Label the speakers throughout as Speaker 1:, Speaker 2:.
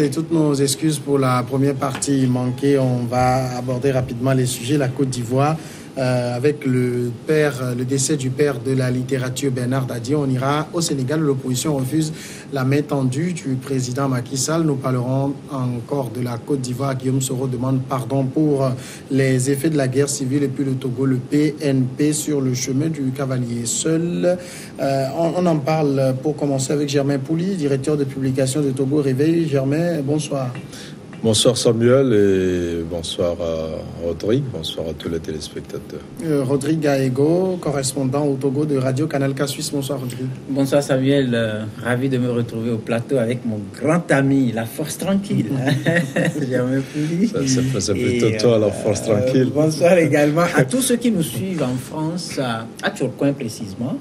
Speaker 1: et toutes nos excuses pour la première partie manquée. On va aborder rapidement les sujets. La Côte d'Ivoire, avec le décès du père de la littérature, Bernard Dadié. On ira au Sénégal où l'opposition refuse la main tendue du président Macky Sall. Nous parlerons encore de la Côte d'Ivoire. Guillaume Soro demande pardon pour les effets de la guerre civile. Et puis le Togo, le PNP sur le chemin du cavalier seul. On en parle pour commencer avec Germain Pouli, directeur de publication de Togo Réveil. Germain, bonsoir.
Speaker 2: Bonsoir Samuel et bonsoir à Rodrigue, bonsoir à tous les téléspectateurs.
Speaker 1: Rodrigue Gaego, correspondant au Togo de Radio Canal K Suisse. Bonsoir Rodrigue.
Speaker 3: Bonsoir Samuel, ravi de me retrouver au plateau avec mon grand ami, la force tranquille. Germain Pouli.
Speaker 2: C'est plutôt toi la force tranquille.
Speaker 3: Bonsoir également à tous ceux qui nous suivent en France, à Turcoing précisément,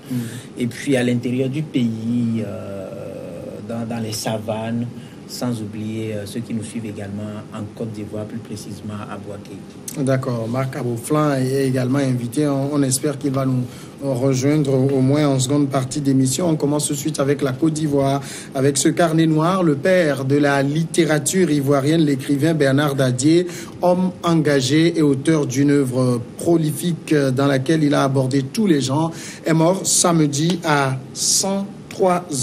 Speaker 3: et puis à l'intérieur du pays, dans les savanes. Sans oublier ceux qui nous suivent également en Côte d'Ivoire, plus précisément à Boaké.
Speaker 1: D'accord. Marc Abouflan est également invité. On espère qu'il va nous rejoindre au moins en seconde partie d'émission. On commence tout de suite avec la Côte d'Ivoire, avec ce carnet noir, le père de la littérature ivoirienne, l'écrivain Bernard Dadié, homme engagé et auteur d'une œuvre prolifique dans laquelle il a abordé tous les genres, est mort samedi à 103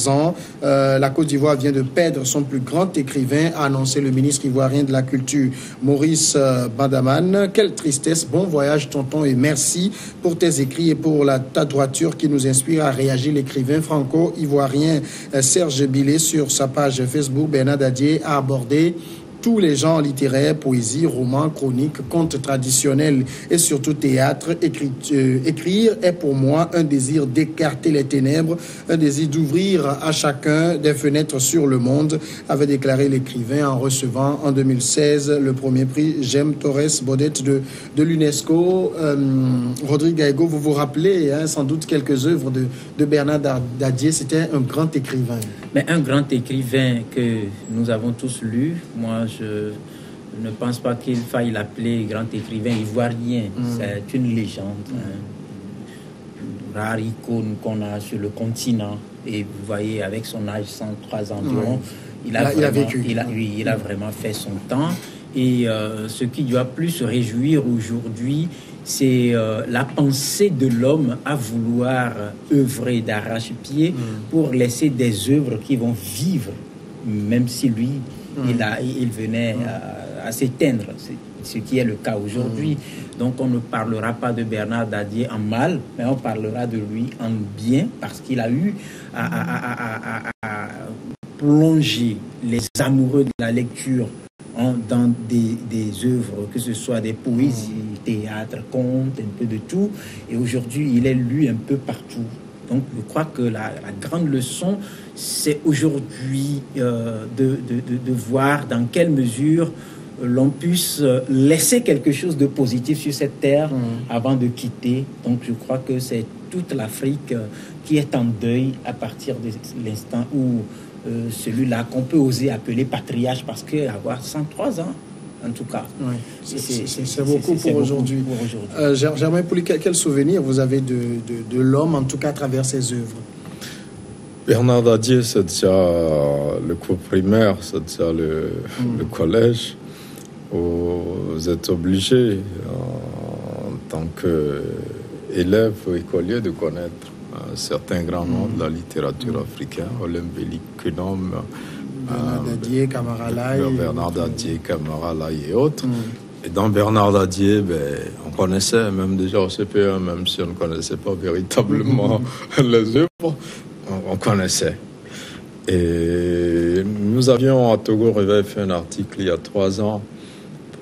Speaker 1: ans. La Côte d'Ivoire vient de perdre son plus grand écrivain, a annoncé le ministre ivoirien de la Culture, Maurice Badaman. Quelle tristesse, bon voyage tonton et merci pour tes écrits et pour ta droiture qui nous inspire à réagir. L'écrivain franco-ivoirien Serge Billet sur sa page Facebook. Bernard Dadié a abordé tous les genres littéraires, poésie, romans, chroniques, contes traditionnels et surtout théâtre. Écrire est pour moi un désir d'écarter les ténèbres, un désir d'ouvrir à chacun des fenêtres sur le monde, avait déclaré l'écrivain en recevant en 2016 le premier prix Jaime Torres Bodet de l'UNESCO. Rodrigue Gaego, vous vous rappelez sans doute quelques œuvres de Bernard Dadié. C'était un grand écrivain.
Speaker 3: Mais un grand écrivain que nous avons tous lu. Moi, je ne pense pas qu'il faille l'appeler grand écrivain ivoirien. C'est une légende. Une rare icône qu'on a sur le continent. Et vous voyez, avec son âge, 103 ans environ, il a vécu. Il a vraiment fait son temps. Et ce qui doit plus se réjouir aujourd'hui, c'est la pensée de l'homme à vouloir œuvrer d'arrache-pied pour laisser des œuvres qui vont vivre, même si lui, il venait à s'éteindre, ce qui est le cas aujourd'hui. Donc on ne parlera pas de Bernard Dadié en mal, mais on parlera de lui en bien, parce qu'il a eu à plonger les amoureux de la lecture dans des œuvres, que ce soit des poésies, théâtre, contes, un peu de tout. Et aujourd'hui, il est lu un peu partout. Donc, je crois que la grande leçon, c'est aujourd'hui de voir dans quelle mesure l'on puisse laisser quelque chose de positif sur cette terre avant de quitter. Donc, je crois que c'est toute l'Afrique qui est en deuil à partir de l'instant où celui-là qu'on peut oser appeler patriarche, parce qu'avoir 103 ans, en tout cas,
Speaker 1: c'est beaucoup pour aujourd'hui. Germain Pouli, quel souvenir vous avez de l'homme, en tout cas à travers ses œuvres?
Speaker 2: Bernard Dadié, c'est déjà le cours primaire, c'est déjà le collège, où vous êtes obligé, en tant qu'élève ou écolier, de connaître certains grands noms de la littérature africaine, Olympe Bellicunom,
Speaker 1: Bernard Dadié, Camara Laye.
Speaker 2: Bernard Dadié, Camara Laye et autres. Et dans Bernard Dadié, on connaissait, même déjà au CP1, même si on ne connaissait pas véritablement les œuvres, on connaissait. Et nous avions à Togo Réveil fait un article il y a 3 ans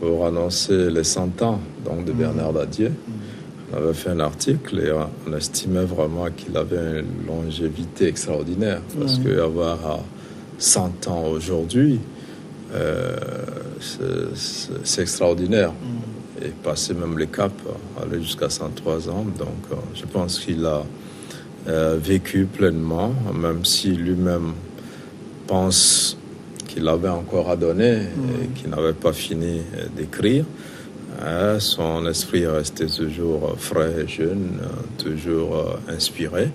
Speaker 2: pour annoncer les 100 ans donc, de Bernard Dadié. On avait fait un article et on estimait vraiment qu'il avait une longévité extraordinaire, parce qu'avoir 100 ans aujourd'hui, c'est extraordinaire. Et passer même les caps, aller jusqu'à 103 ans. Donc, je pense qu'il a vécu pleinement, même si lui-même pense qu'il avait encore à donner et qu'il n'avait pas fini d'écrire. Son esprit est resté toujours frais et jeune, toujours inspiré.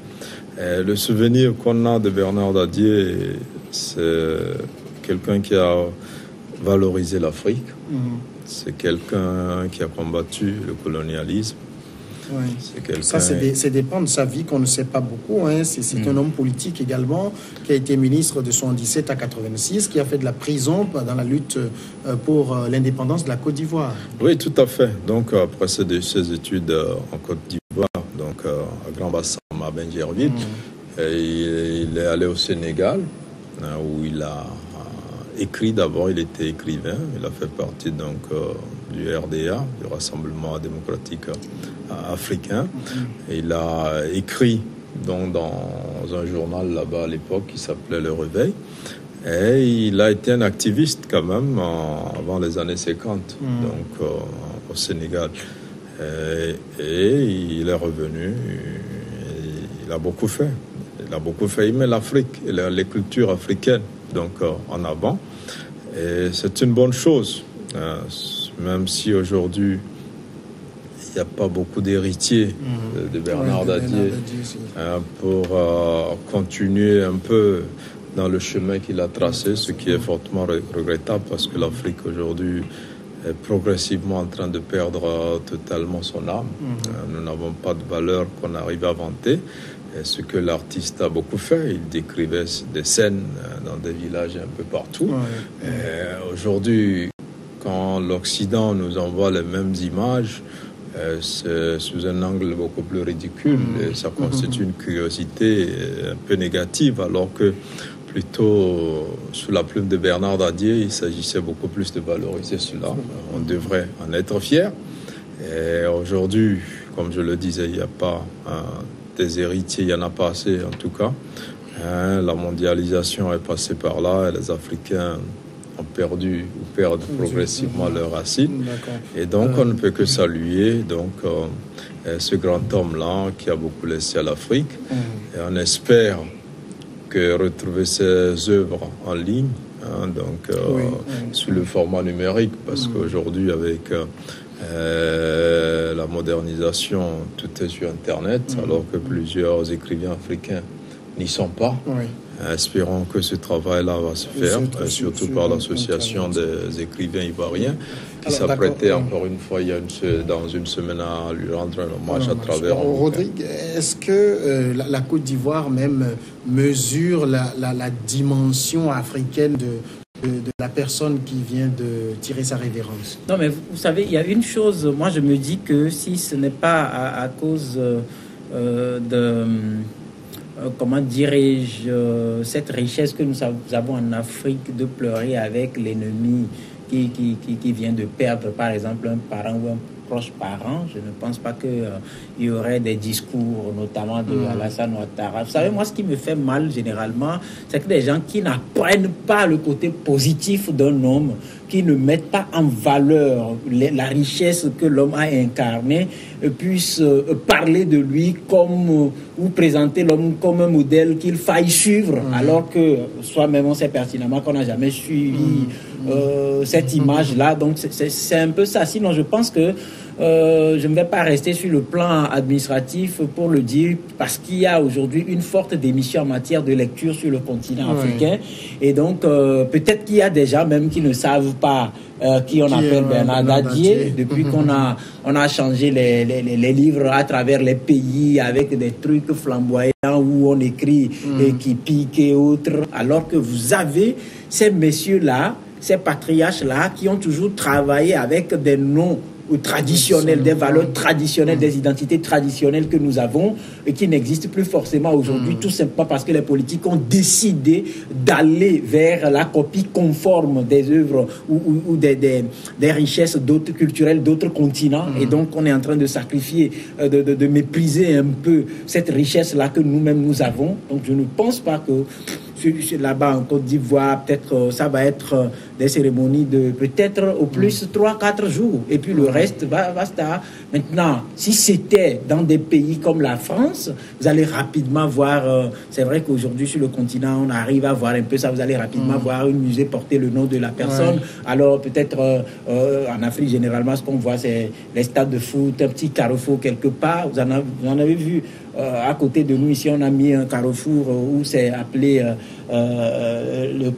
Speaker 2: Et le souvenir qu'on a de Bernard Dadié, c'est quelqu'un qui a valorisé l'Afrique. C'est quelqu'un qui a combattu le colonialisme.
Speaker 1: Oui. Ça, c'est des pans de sa vie qu'on ne sait pas beaucoup. Hein. C'est un homme politique également, qui a été ministre de 77 à 86, qui a fait de la prison dans la lutte pour l'indépendance de la Côte d'Ivoire.
Speaker 2: Oui, tout à fait. Donc, après ses études en Côte d'Ivoire, donc à Grand Bassam, à Benjerville, il est allé au Sénégal, où il a écrit d'abord. Il était écrivain. Il a fait partie donc du RDA, du Rassemblement démocratique africain. Et il a écrit donc dans un journal là-bas à l'époque qui s'appelait Le Réveil. Et il a été un activiste quand même avant les années 50, donc au Sénégal. Et il est revenu. Et il a beaucoup fait. Il a beaucoup fait. Il met l'Afrique et les cultures africaines donc en avant. Et c'est une bonne chose, même si aujourd'hui il n'y a pas beaucoup d'héritiers de Bernard Dadier pour continuer un peu dans le chemin qu'il a tracé, ce qui est fortement regrettable parce que l'Afrique aujourd'hui est progressivement en train de perdre totalement son âme. Nous n'avons pas de valeur qu'on arrive à vanter. Et ce que l'artiste a beaucoup fait, il décrivait des scènes dans des villages un peu partout. Aujourd'hui, quand l'Occident nous envoie les mêmes images, c'est sous un angle beaucoup plus ridicule. Et ça constitue une curiosité un peu négative, alors que plutôt sous la plume de Bernard Dadier, il s'agissait beaucoup plus de valoriser cela. On devrait en être fier. Et aujourd'hui, comme je le disais, il n'y a pas des héritiers, il y en a pas assez en tout cas. La mondialisation est passée par là et les Africains ont perdu ou perdent progressivement leurs racines. Et donc on ne peut que saluer donc ce grand homme-là qui a beaucoup laissé à l'Afrique. Et on espère que retrouver ses œuvres en ligne, sous le format numérique, parce qu'aujourd'hui avec la modernisation, tout est sur Internet, alors que plusieurs écrivains africains n'y sont pas. Espérons que ce travail-là va se faire, surtout par l'association des écrivains ivoiriens, qui s'apprêtait encore une fois dans une semaine à lui rendre un hommage à travers.
Speaker 1: Rodrigue, est-ce que la Côte d'Ivoire même mesure la dimension africaine de la personne qui vient de tirer sa révérence?
Speaker 3: Non, mais vous savez, il y a une chose, moi je me dis que si ce n'est pas à cause comment dirais-je, cette richesse que nous avons en Afrique de pleurer avec l'ennemi qui vient de perdre, par exemple, un parent ou un proche parent, je ne pense pas qu'il y aurait des discours, notamment de Alassane Ouattara. Vous savez, moi, ce qui me fait mal, généralement, c'est que des gens qui n'apprennent pas le côté positif d'un homme, qui ne mettent pas en valeur la richesse que l'homme a incarnée, puissent parler de lui ou présenter l'homme comme un modèle qu'il faille suivre, alors que soi-même, on sait pertinemment qu'on n'a jamais suivi cette image-là. Donc, c'est un peu ça. Sinon, je pense que je ne vais pas rester sur le plan administratif pour le dire, parce qu'il y a aujourd'hui une forte démission en matière de lecture sur le continent africain. Et donc, peut-être qu'il y a des gens même qui ne savent pas qui on appelle Bernard Dadier, depuis qu'on a changé les livres à travers les pays avec des trucs flamboyants où on écrit qui pique et autres, alors que vous avez ces messieurs-là, ces patriarches-là qui ont toujours travaillé avec des noms traditionnels, des valeurs traditionnelles, des identités traditionnelles que nous avons et qui n'existent plus forcément aujourd'hui, tout simplement parce que les politiques ont décidé d'aller vers la copie conforme des œuvres ou des richesses d'autres culturelles d'autres continents. Et donc on est en train de sacrifier, de mépriser un peu cette richesse-là que nous-mêmes nous avons. Donc je ne pense pas que là-bas en Côte d'Ivoire, peut-être ça va être des cérémonies de peut-être au plus 3-4 jours. Et puis le reste, basta. Maintenant, si c'était dans des pays comme la France, vous allez rapidement voir, c'est vrai qu'aujourd'hui sur le continent, on arrive à voir un peu ça, vous allez rapidement voir un musée porter le nom de la personne. Alors peut-être en Afrique, généralement, ce qu'on voit, c'est les stades de foot, un petit carrefour quelque part. Vous en avez vu à côté de nous, ici, on a mis un carrefour où c'est appelé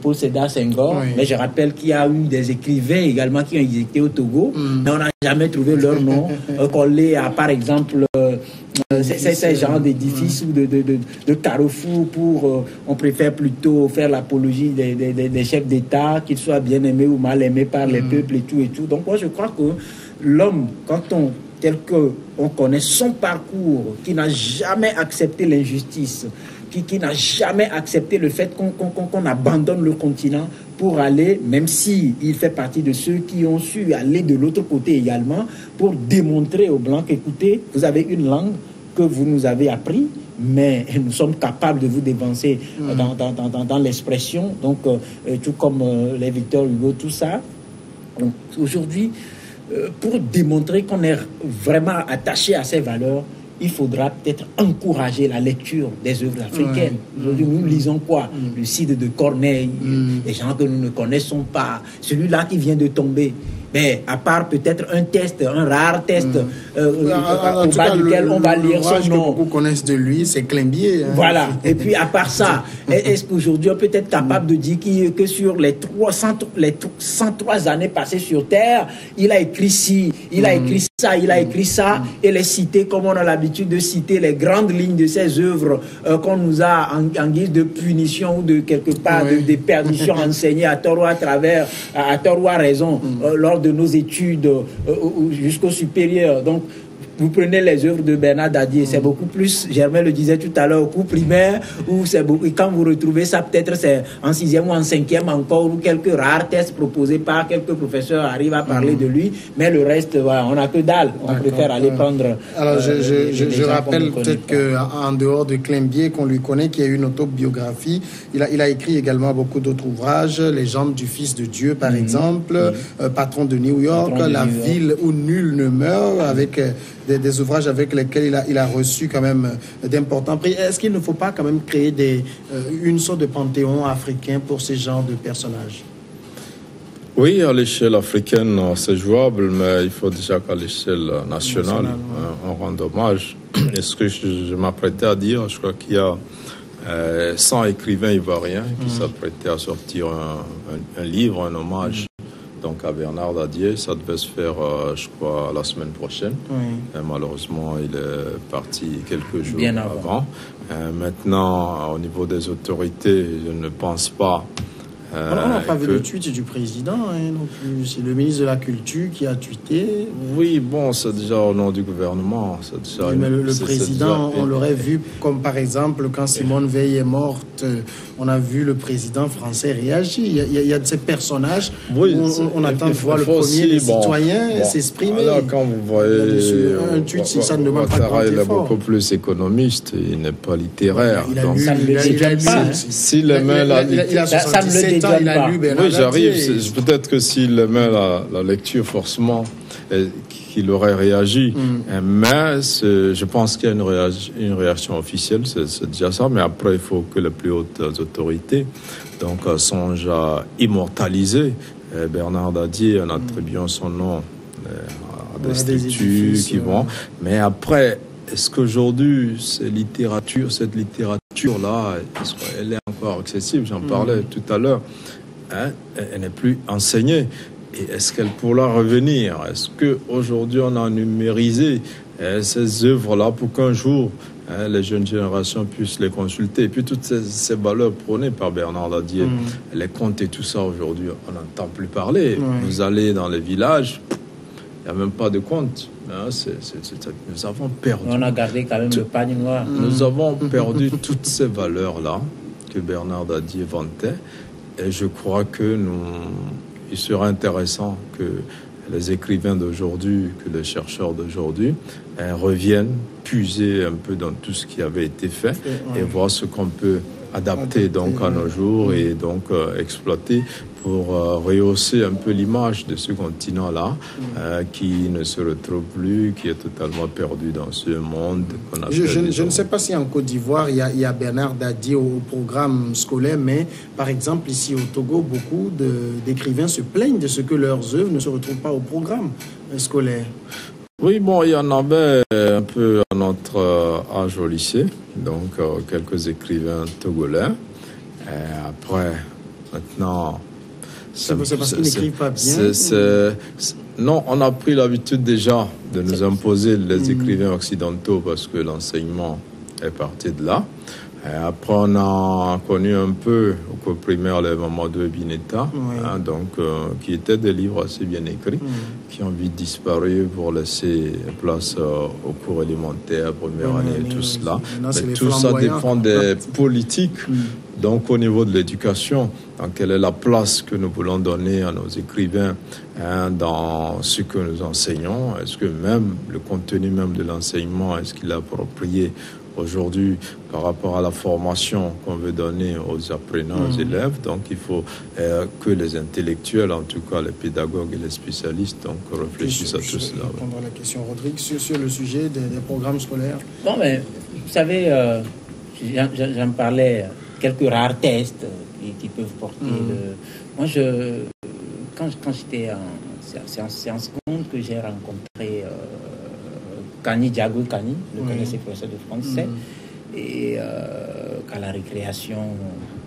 Speaker 3: Paul Sédar Senghor, oui. Mais je rappelle qu'il y a eu des écrivains également qui ont existé au Togo, mais on n'a jamais trouvé leur nom collé à, par exemple, ces genres d'édifices ou de carrefours pour, on préfère plutôt faire l'apologie des chefs d'État, qu'ils soient bien aimés ou mal aimés par les peuples et tout. Donc moi je crois que l'homme, tel qu'on connaît son parcours, qui n'a jamais accepté l'injustice, qui n'a jamais accepté le fait qu'on abandonne le continent pour aller, même si il fait partie de ceux qui ont su aller de l'autre côté également, pour démontrer aux Blancs qu'écoutez, vous avez une langue que vous nous avez appris, mais nous sommes capables de vous dévancer dans l'expression, donc tout comme les Victor Hugo, tout ça. Donc, aujourd'hui, pour démontrer qu'on est vraiment attaché à ces valeurs, il faudra peut-être encourager la lecture des œuvres africaines. Aujourd'hui, nous lisons quoi? Le Cid de Corneille, des gens que nous ne connaissons pas, celui-là qui vient de tomber. Mais à part peut-être un rare test, au bas duquel on va lire son nom.
Speaker 1: Que beaucoup connaissent de lui, c'est Climbié. Hein.
Speaker 3: Voilà. Et puis à part ça, est-ce qu'aujourd'hui on peut être capable de dire que sur les 103 années passées sur Terre, il a écrit ci, il a écrit ça, il a écrit ça, et les citer comme on a l'habitude de citer les grandes lignes de ses œuvres qu'on nous a en guise de punition ou de quelque part de perdition enseignées à tort ou à travers, à tort ou à raison, lors de nos études jusqu'au supérieur. Donc, vous prenez les œuvres de Bernard Dadier, c'est beaucoup plus, Germain le disait tout à l'heure, au cours primaire, où c'est beaucoup, et quand vous retrouvez ça, peut-être c'est en 6e ou en 5e encore, ou quelques rares tests proposés par quelques professeurs arrivent à parler de lui, mais le reste, voilà, on n'a que dalle. On préfère aller prendre...
Speaker 1: Alors, je rappelle peut-être qu'en dehors de Climbié, qu'on lui connaît, qui a une autobiographie, il a écrit également beaucoup d'autres ouvrages, Les jambes du Fils de Dieu, par exemple, Patron de New York, La ville où nul ne meurt, avec... Des ouvrages avec lesquels il a reçu quand même d'importants prix. Est-ce qu'il ne faut pas quand même créer une sorte de panthéon africain pour ces genres de personnages?
Speaker 2: Oui, à l'échelle africaine, c'est jouable, mais il faut déjà qu'à l'échelle nationale, on rende hommage. Et ce que je m'apprêtais à dire, je crois qu'il y a 100 écrivains ivoiriens qui s'apprêtaient à sortir un livre, un hommage. Donc à Bernard Dadier, ça devait se faire, je crois, la semaine prochaine. Et malheureusement, il est parti quelques jours avant. Maintenant, au niveau des autorités, je ne pense pas...
Speaker 1: on n'a pas vu le tweet du président non plus. C'est le ministre de la Culture qui a tweeté.
Speaker 2: Oui, bon, c'est déjà au nom du gouvernement.
Speaker 1: Mais le président, on l'aurait vu comme par exemple quand Simone Veil est morte, on a vu le président français réagir. Il y a de ces personnages où on attend de voir le premier des citoyens s'exprimer.
Speaker 2: Alors quand vous voyez
Speaker 1: un tweet, ça ne demande pas grand effort.
Speaker 2: Il est beaucoup plus économiste, il n'est pas littéraire.
Speaker 1: Il a lu.
Speaker 2: S'il aimait la littérature...
Speaker 1: Il a lu Bernard
Speaker 2: oui, j'arrive. Peut-être que s'il aimait la lecture, forcément, qu'il aurait réagi. Mais je pense qu'il y a une réaction officielle, c'est déjà ça. Mais après, il faut que les plus hautes autorités songent à immortaliser Bernard Dadier en attribuant son nom à des statues qui vont. Mais après, est-ce qu'aujourd'hui, cette littérature-là, est-ce qu'elle est encore accessible? J'en parlais tout à l'heure. Elle n'est plus enseignée. Et est-ce qu'elle pourra revenir? Est-ce qu'aujourd'hui, on a numérisé ces œuvres-là pour qu'un jour, les jeunes générations puissent les consulter? Et puis toutes ces valeurs prônées par Bernard Dadier, les contes et tout ça, aujourd'hui, on n'entend plus parler. Vous allez dans les villages, il n'y a même pas de contes. Nous avons perdu.
Speaker 3: On a gardé quand même le pagne noir.
Speaker 2: Nous avons perdu toutes ces valeurs-là que Bernard Dadier vantait. Et je crois il serait intéressant que les écrivains d'aujourd'hui, que les chercheurs d'aujourd'hui reviennent puiser un peu dans tout ce qui avait été fait et voir ce qu'on peut adapter donc à nos jours et donc exploiter pour rehausser un peu l'image de ce continent-là qui ne se retrouve plus, qui est totalement perdu dans ce monde qu'on a
Speaker 1: je ne sais pas si en Côte d'Ivoire il y a Bernard Dadier au programme scolaire, mais par exemple ici au Togo, beaucoup d'écrivains se plaignent de ce que leurs œuvres ne se retrouvent pas au programme scolaire.
Speaker 2: Oui, bon, il y en avait un peu à notre âge au lycée, donc quelques écrivains togolais. Après, maintenant...
Speaker 1: C'est parce qu'ils n'écrivent pas bien.
Speaker 2: Non, on a pris l'habitude déjà de nous imposer les écrivains occidentaux parce que l'enseignement est parti de là. Et après, on a connu un peu au cours primaire les Mamadou Bineta, qui étaient des livres assez bien écrits, qui ont vite disparu pour laisser place au cours élémentaire, première année et tout cela. Mais tout ça dépend des politiques. Donc, au niveau de l'éducation, quelle est la place que nous voulons donner à nos écrivains dans ce que nous enseignons? Est-ce que même le contenu même de l'enseignement, est-ce qu'il est approprié aujourd'hui par rapport à la formation qu'on veut donner aux apprenants, aux élèves? Donc, il faut que les intellectuels, en tout cas les pédagogues et les spécialistes, donc, réfléchissent à tout cela.
Speaker 1: Je vais répondre à la question, Rodrigue, sur le sujet des programmes scolaires.
Speaker 3: Non, mais vous savez, j'en parlais, quelques rares tests qui peuvent porter. Moi, quand j'étais en seconde, que j'ai rencontré Kani, Diago Kani, le connaissez, professeur de français, et qu'à la récréation,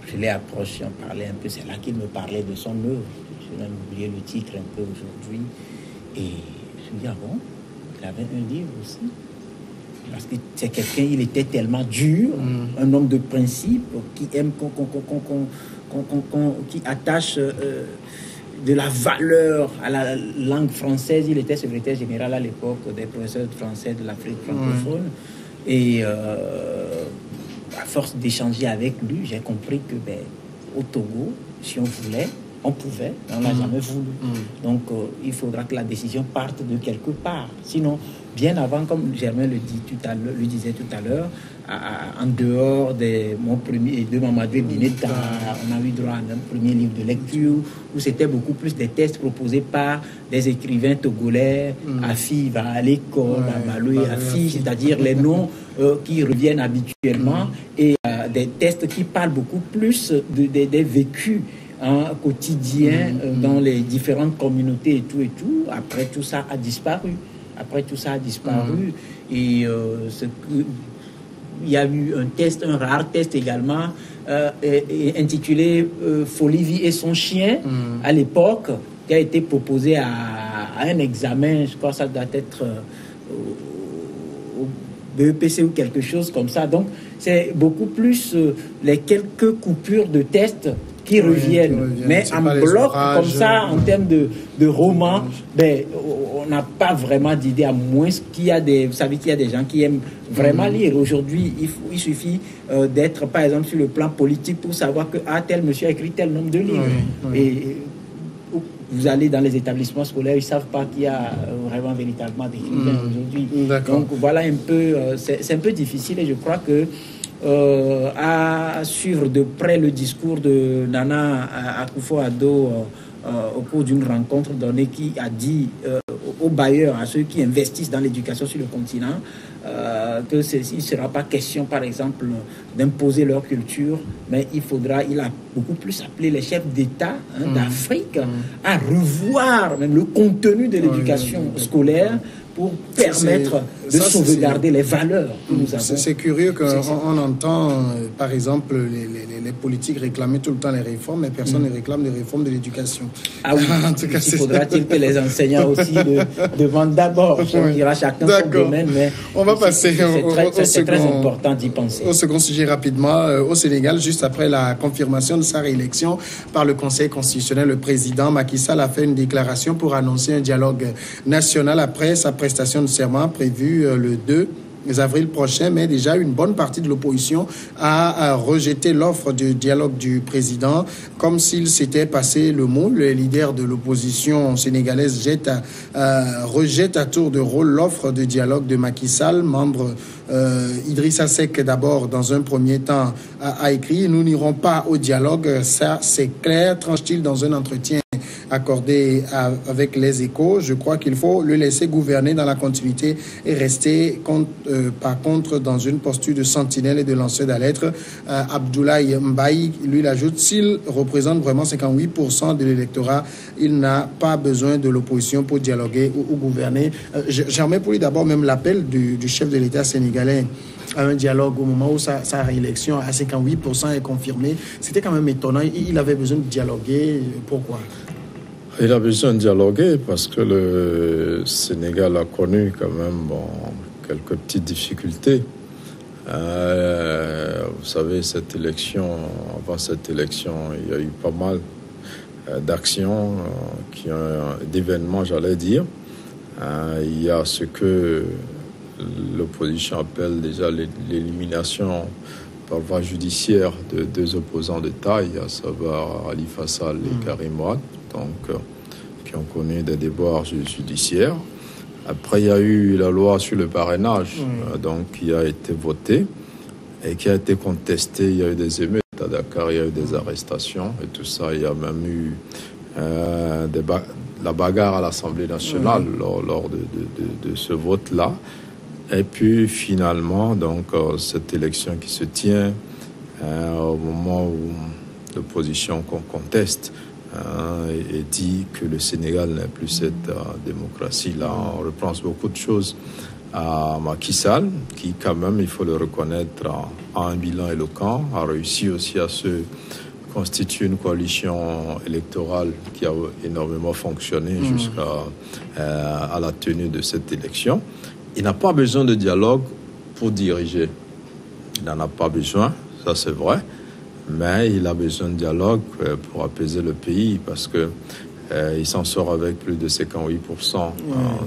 Speaker 3: je l'ai approché, on parlait un peu, c'est là qu'il me parlait de son œuvre. Je n'ai oublié le titre un peu aujourd'hui. Et je me dis, ah bon, il avait un livre aussi. Parce que c'est quelqu'un, il était tellement dur, un homme de principe, qui aime qui attache de la valeur à la langue française. Il était secrétaire général à l'époque des professeurs de français de l'Afrique francophone. Et à force d'échanger avec lui, j'ai compris que au Togo, si on voulait, on pouvait, mais on n'a jamais voulu. Donc, il faudra que la décision parte de quelque part. Sinon, bien avant, comme Germain le disait tout à l'heure, en dehors de Mamadou Bineta, on a eu droit à un premier livre de lecture où c'était beaucoup plus des tests proposés par des écrivains togolais, Afi va à l'école, Amalou et Afi, c'est-à-dire les noms qui reviennent habituellement, et des tests qui parlent beaucoup plus des vécus quotidien dans les différentes communautés et tout. Après, tout ça a disparu. Et il y a eu un rare test également intitulé Folie, vie et son chien à l'époque, qui a été proposé à un examen, je crois que ça doit être au BEPC ou quelque chose comme ça. Donc, c'est beaucoup plus les quelques coupures de tests qui reviennent. Mais en bloc, comme ça, en termes de romans, on n'a pas vraiment d'idée, à moins qu'il y a vous savez qu'il y a des gens qui aiment vraiment lire. Aujourd'hui, il suffit d'être, par exemple, sur le plan politique pour savoir que tel monsieur a écrit tel nombre de livres. Et vous allez dans les établissements scolaires, ils ne savent pas qu'il y a vraiment véritablement d'écrivains aujourd'hui. Donc voilà un peu, c'est un peu difficile, et je crois que à suivre de près le discours de Nana Akufo-Addo au cours d'une rencontre donnée, qui a dit aux bailleurs, à ceux qui investissent dans l'éducation sur le continent, que il ne sera pas question, par exemple, d'imposer leur culture, mais il a beaucoup plus appelé les chefs d'État d'Afrique à revoir même le contenu de l'éducation scolaire pour permettre de sauvegarder les valeurs que nous avons.
Speaker 1: C'est curieux qu'on entend, par exemple, les politiques réclamer tout le temps les réformes, mais personne ne réclame les réformes de l'éducation.
Speaker 3: Ah oui, en tout cas, faudra-t-il que les enseignants aussi demandent d'abord. On dira chacun son domaine, mais
Speaker 1: on va passer
Speaker 3: c'est très important d'y penser.
Speaker 1: Au second sujet rapidement, au Sénégal, juste après la confirmation de sa réélection par le Conseil constitutionnel, le président Macky Sall a fait une déclaration pour annoncer un dialogue national après sa prestation de serment prévue le 2 avril prochain, mais déjà une bonne partie de l'opposition a rejeté l'offre de dialogue du président, comme s'il s'était passé le mot. Le leader de l'opposition sénégalaise rejette à tour de rôle l'offre de dialogue de Macky Sall. Membre Idrissa Seck, d'abord, dans un premier temps, a écrit « Nous n'irons pas au dialogue, ça c'est clair », tranche-t-il dans un entretien accordé avec les Échos. Je crois qu'il faut le laisser gouverner dans la continuité et rester par contre dans une posture de sentinelle et de lanceur d'alerte. Abdoulaye Mbaye, lui, l'ajoute, s'il représente vraiment 58% de l'électorat, il n'a pas besoin de l'opposition pour dialoguer ou gouverner. J'aimerais pour lui d'abord même l'appel du chef de l'État sénégalais à un dialogue au moment où sa réélection à 58% est confirmée. C'était quand même étonnant. Il avait besoin de dialoguer. Pourquoi?
Speaker 2: Il a besoin de dialoguer parce que le Sénégal a connu quand même quelques petites difficultés. Vous savez, avant cette élection, il y a eu pas mal d'actions, d'événements, j'allais dire. Il y a ce que l'opposition appelle déjà l'élimination par voie judiciaire de deux opposants de taille, à savoir Khalifa Sall et Karim Wade, donc, qui ont connu des déboires judiciaires. Après, il y a eu la loi sur le parrainage, donc, qui a été votée et qui a été contestée. Il y a eu des émeutes à Dakar, il y a eu des arrestations et tout ça. Il y a même eu la bagarre à l'Assemblée nationale lors de ce vote-là. Et puis, finalement, donc, cette élection qui se tient au moment où l'opposition conteste et dit que le Sénégal n'est plus cette démocratie-là. On repense beaucoup de choses à Macky Sall, qui quand même, il faut le reconnaître, a un bilan éloquent, a réussi aussi à se constituer une coalition électorale qui a énormément fonctionné jusqu'à la tenue de cette élection. Il n'a pas besoin de dialogue pour diriger. Il n'en a pas besoin, ça c'est vrai. Mais il a besoin de dialogue pour apaiser le pays parce que il s'en sort avec plus de 58%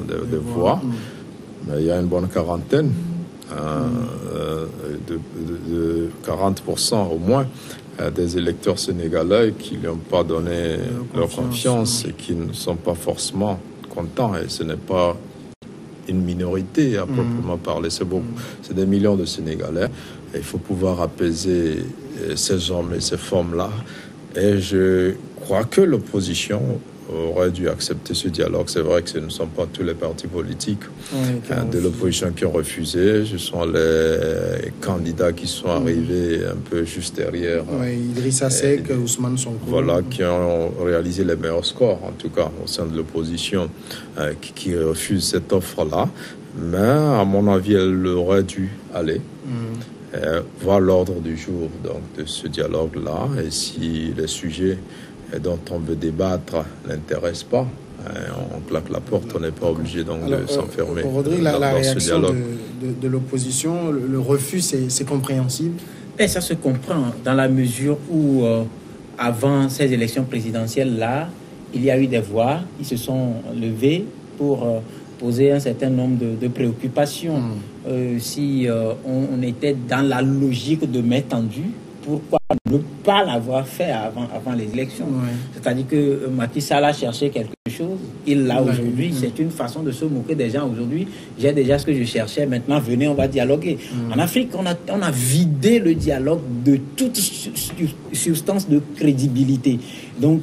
Speaker 2: de voix. Mais il y a une bonne quarantaine, de 40% au moins des électeurs sénégalais qui ne lui ont pas donné leur confiance et qui ne sont pas forcément contents. Et ce n'est pas une minorité à proprement parler, c'est beaucoup. C'est des millions de Sénégalais. Et il faut pouvoir apaiser ces hommes et ces femmes-là. Et je crois que l'opposition aurait dû accepter ce dialogue. C'est vrai que ce ne sont pas tous les partis politiques de l'opposition qui ont refusé. Ce sont les candidats qui sont arrivés un peu juste derrière.
Speaker 1: Idrissa Seck, Ousmane Sonko.
Speaker 2: Voilà, qui ont réalisé les meilleurs scores, en tout cas, au sein de l'opposition, qui refusent cette offre-là. Mais, à mon avis, elle aurait dû aller. Voir l'ordre du jour donc, de ce dialogue-là, et si les sujets dont on veut débattre n'intéressent pas, on claque la porte, on n'est pas obligé donc de s'enfermer.
Speaker 1: Rodrigue, la réaction de l'opposition, le refus, c'est compréhensible?
Speaker 3: Et ça se comprend dans la mesure où, avant ces élections présidentielles-là, il y a eu des voix qui se sont levées pour poser un certain nombre de préoccupations. Si on était dans la logique de main tendue, pourquoi ne pas l'avoir fait avant les élections? C'est-à-dire que Macky Sall a cherché quelque chose, il l'a aujourd'hui. C'est une façon de se moquer des gens. Aujourd'hui, j'ai déjà ce que je cherchais, maintenant venez, on va dialoguer. En Afrique, on a vidé le dialogue de toute substance de crédibilité. Donc,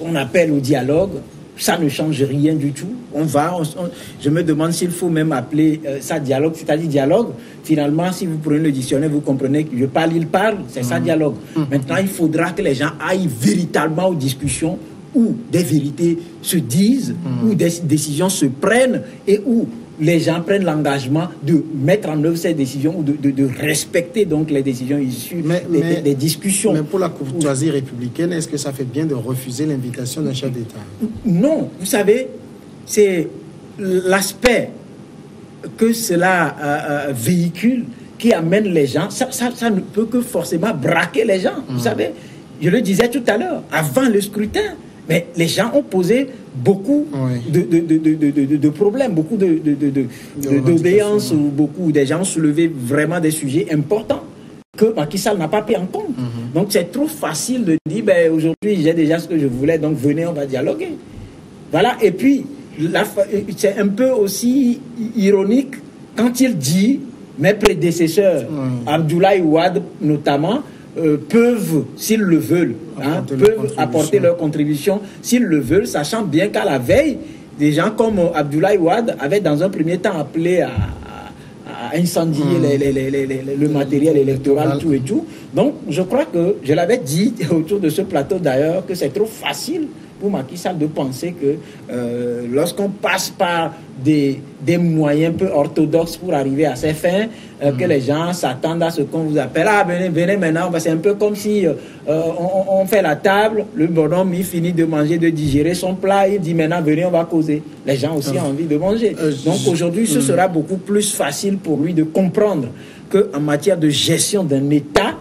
Speaker 3: on appelle au dialogue. Ça ne change rien du tout. Je me demande s'il faut même appeler ça dialogue, c'est-à-dire dialogue. Finalement, si vous prenez le dictionnaire, vous comprenez que je parle, il parle, c'est ça dialogue. Maintenant, il faudra que les gens aillent véritablement aux discussions où des vérités se disent, où des décisions se prennent et où les gens prennent l'engagement de mettre en œuvre ces décisions ou de respecter donc les décisions issues des discussions.
Speaker 1: Mais pour la courtoisie républicaine, est-ce que ça fait bien de refuser l'invitation d'un chef d'État?
Speaker 3: Non, vous savez, c'est l'aspect que cela véhicule qui amène les gens. Ça ne peut que forcément braquer les gens. Vous savez, je le disais tout à l'heure, avant le scrutin, mais les gens ont posé beaucoup de problèmes, beaucoup d'obéance, ou beaucoup des gens ont soulevé vraiment des sujets importants que Macky Sall n'a pas pris en compte. Donc c'est trop facile de dire aujourd'hui j'ai déjà ce que je voulais, donc venez, on va dialoguer. Voilà, et puis c'est un peu aussi ironique quand il dit mes prédécesseurs, Abdoulaye Wade notamment, peuvent, s'ils le veulent, peuvent apporter leur contribution s'ils le veulent, sachant bien qu'à la veille, des gens comme Abdoulaye Wade avaient dans un premier temps appelé à incendier le matériel électoral, tout et tout. Donc, je crois que, je l'avais dit autour de ce plateau d'ailleurs, que c'est trop facile pour Macky Sall de penser que lorsqu'on passe par des moyens peu orthodoxes pour arriver à ses fins, que les gens s'attendent à ce qu'on vous appelle. Ah, venez maintenant. C'est un peu comme si on fait la table, le bonhomme, il finit de manger, de digérer son plat, il dit maintenant, venez, on va causer. Les gens aussi ont envie de manger. Donc aujourd'hui, ce sera beaucoup plus facile pour lui de comprendre qu'en matière de gestion d'un État,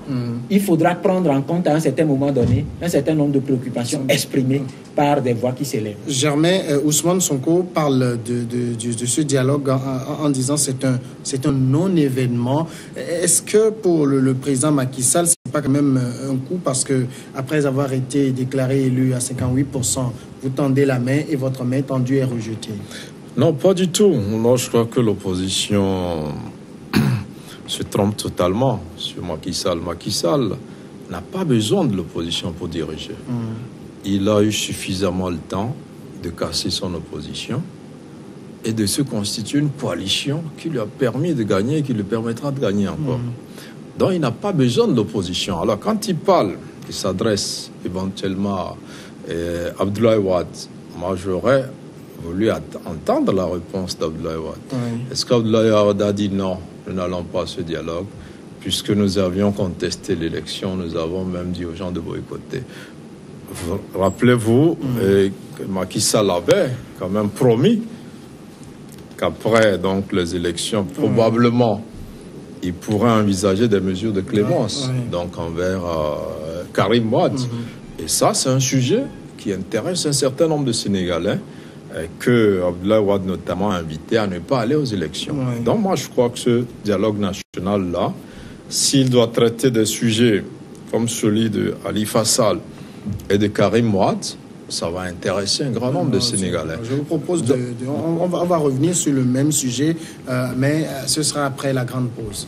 Speaker 3: il faudra prendre en compte à un certain moment donné un certain nombre de préoccupations exprimées par des voix qui s'élèvent.
Speaker 1: Germain, Ousmane Sonko parle de ce dialogue en disant que c'est un non-événement. Est-ce que pour le président Macky Sall, ce n'est pas quand même un coup parce que après avoir été déclaré élu à 58%, vous tendez la main et votre main tendue est rejetée?
Speaker 2: Non, pas du tout. Moi, je crois que l'opposition se trompe totalement sur Macky Sall. Macky Sall n'a pas besoin de l'opposition pour diriger. Il a eu suffisamment le temps de casser son opposition et de se constituer une coalition qui lui a permis de gagner et qui lui permettra de gagner encore. Donc il n'a pas besoin de l'opposition. Alors quand il parle, il s'adresse éventuellement à Abdoulaye Wade, moi j'aurais voulu entendre la réponse d'Abdoulaye Wade. Est-ce qu'Abdoulaye Wade a dit non, nous n'allons pas à ce dialogue, puisque nous avions contesté l'élection, nous avons même dit aux gens de boycotter. Rappelez-vous que Macky Sall avait quand même promis qu'après donc les élections, probablement, il pourrait envisager des mesures de clémence, donc envers Karim Wade. Et ça, c'est un sujet qui intéresse un certain nombre de Sénégalais, que Abdoulaye Wade notamment a invité à ne pas aller aux élections. Donc moi, je crois que ce dialogue national-là, s'il doit traiter des sujets comme celui de Khalifa Sall et de Karim Wade, ça va intéresser un grand nombre de Sénégalais.
Speaker 1: Je vous propose on va revenir sur le même sujet, mais ce sera après la grande pause.